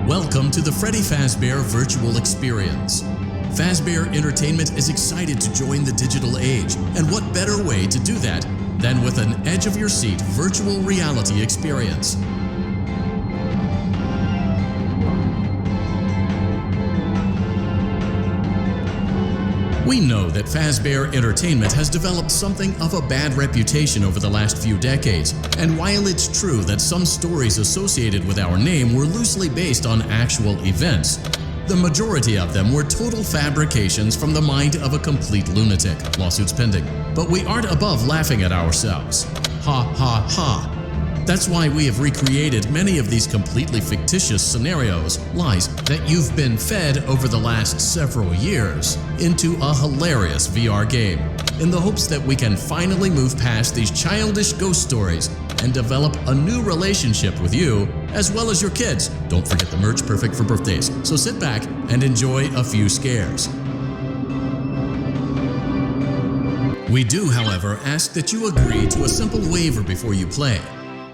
Welcome to the Freddy Fazbear Virtual Experience. Fazbear Entertainment is excited to join the digital age, and what better way to do that than with an edge-of-your-seat virtual reality experience. We know that Fazbear Entertainment has developed something of a bad reputation over the last few decades, and while it's true that some stories associated with our name were loosely based on actual events, the majority of them were total fabrications from the mind of a complete lunatic. Lawsuits pending. But we aren't above laughing at ourselves. Ha ha ha. That's why we have recreated many of these completely fictitious scenarios, lies that you've been fed over the last several years, into a hilarious VR game, in the hopes that we can finally move past these childish ghost stories and develop a new relationship with you, as well as your kids. Don't forget the merch, perfect for birthdays. So sit back and enjoy a few scares. We do, however, ask that you agree to a simple waiver before you play.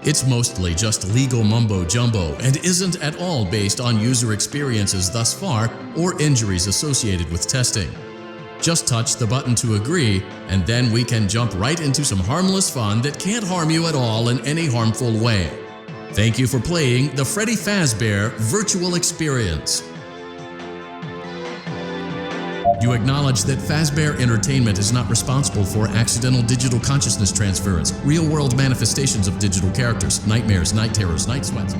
It's mostly just legal mumbo-jumbo and isn't at all based on user experiences thus far or injuries associated with testing. Just touch the button to agree, and then we can jump right into some harmless fun that can't harm you at all in any harmful way. Thank you for playing the Freddy Fazbear Virtual Experience. You acknowledge that Fazbear Entertainment is not responsible for accidental digital consciousness transference, real-world manifestations of digital characters, nightmares, night terrors, night sweats.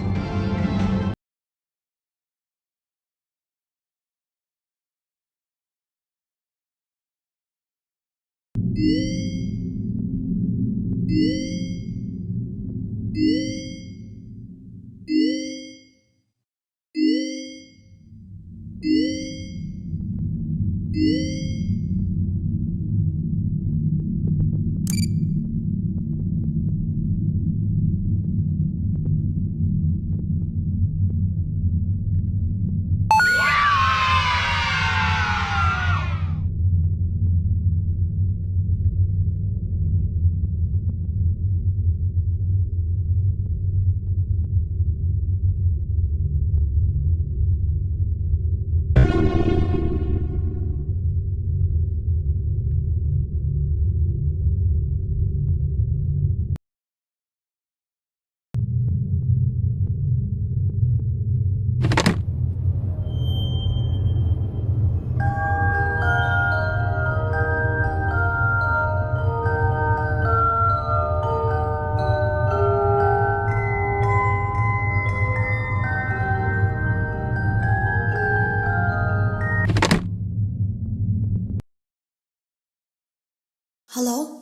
Hello?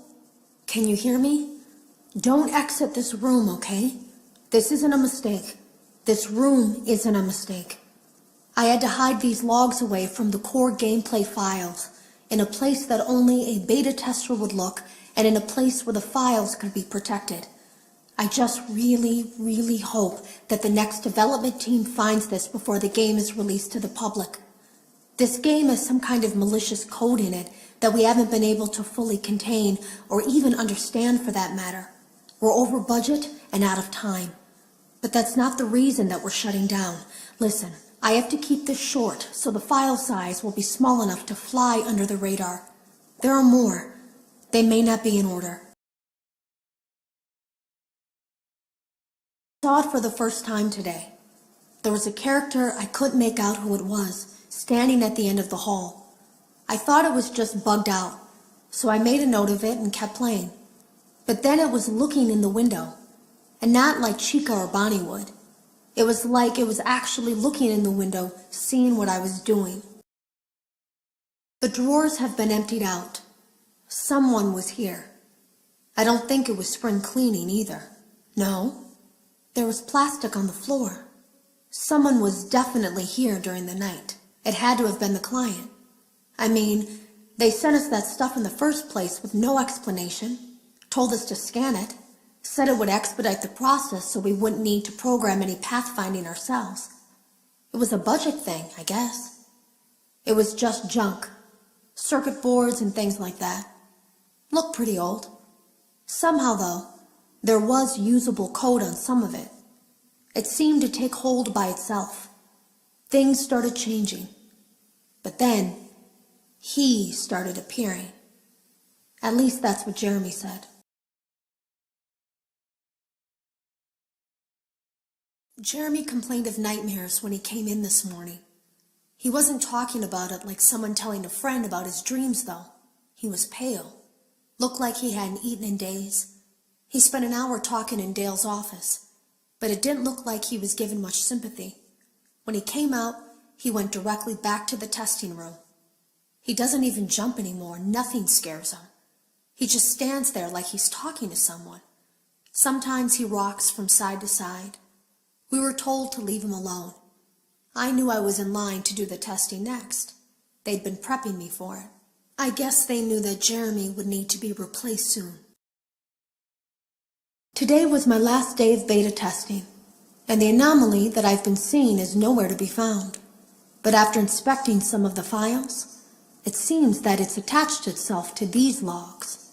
Can you hear me? Don't exit this room, okay? This isn't a mistake. This room isn't a mistake. I had to hide these logs away from the core gameplay files, in a place that only a beta tester would look, and in a place where the files could be protected. I just really hope that the next development team finds this before the game is released to the public. This game has some kind of malicious code in it that we haven't been able to fully contain or even understand for that matter. We're over budget and out of time. But that's not the reason that we're shutting down. Listen, I have to keep this short so the file size will be small enough to fly under the radar. There are more. They may not be in order. I saw it for the first time today. There was a character I couldn't make out who it was, standing at the end of the hall. I thought it was just bugged out, so I made a note of it and kept playing. But then it was looking in the window, and not like Chica or Bonnie would. It was like it was actually looking in the window, seeing what I was doing. The drawers have been emptied out. Someone was here. I don't think it was spring cleaning either. No, There was plastic on the floor. Someone was definitely here during the night. It had to have been the client. I mean, they sent us that stuff in the first place with no explanation, told us to scan it, said it would expedite the process so we wouldn't need to program any pathfinding ourselves. It was a budget thing, I guess. It was just junk. Circuit boards and things like that. Looked pretty old. Somehow, though, there was usable code on some of it. It seemed to take hold by itself. Things started changing. But then, he started appearing. At least that's what Jeremy said. Jeremy complained of nightmares when he came in this morning. He wasn't talking about it like someone telling a friend about his dreams, though. He was pale. Looked like he hadn't eaten in days. He spent an hour talking in Dale's office, but it didn't look like he was given much sympathy. When he came out, he went directly back to the testing room. He doesn't even jump anymore. Nothing scares him. He just stands there like he's talking to someone. Sometimes he rocks from side to side. We were told to leave him alone. I knew I was in line to do the testing next. They'd been prepping me for it. I guess they knew that Jeremy would need to be replaced soon. Today was my last day of beta testing, and the anomaly that I've been seeing is nowhere to be found. But after inspecting some of the files, it seems that it's attached itself to these logs.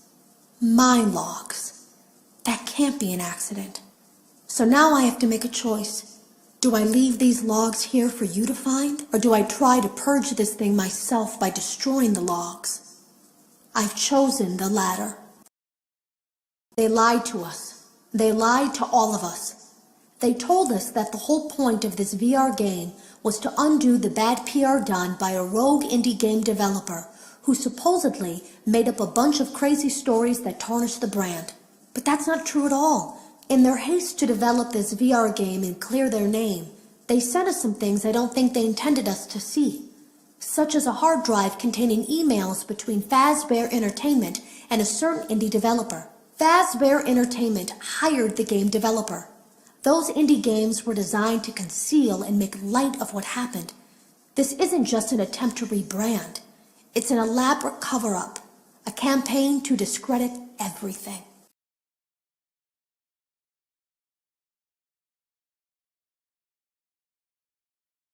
My logs. That can't be an accident. So now I have to make a choice. Do I leave these logs here for you to find, or do I try to purge this thing myself by destroying the logs? I've chosen the latter. They lied to us. They lied to all of us. They told us that the whole point of this VR game was to undo the bad PR done by a rogue indie game developer who supposedly made up a bunch of crazy stories that tarnished the brand. But that's not true at all. In their haste to develop this VR game and clear their name, they sent us some things I don't think they intended us to see, such as a hard drive containing emails between Fazbear Entertainment and a certain indie developer. Fazbear Entertainment hired the game developer. Those indie games were designed to conceal and make light of what happened. This isn't just an attempt to rebrand. It's an elaborate cover-up, a campaign to discredit everything.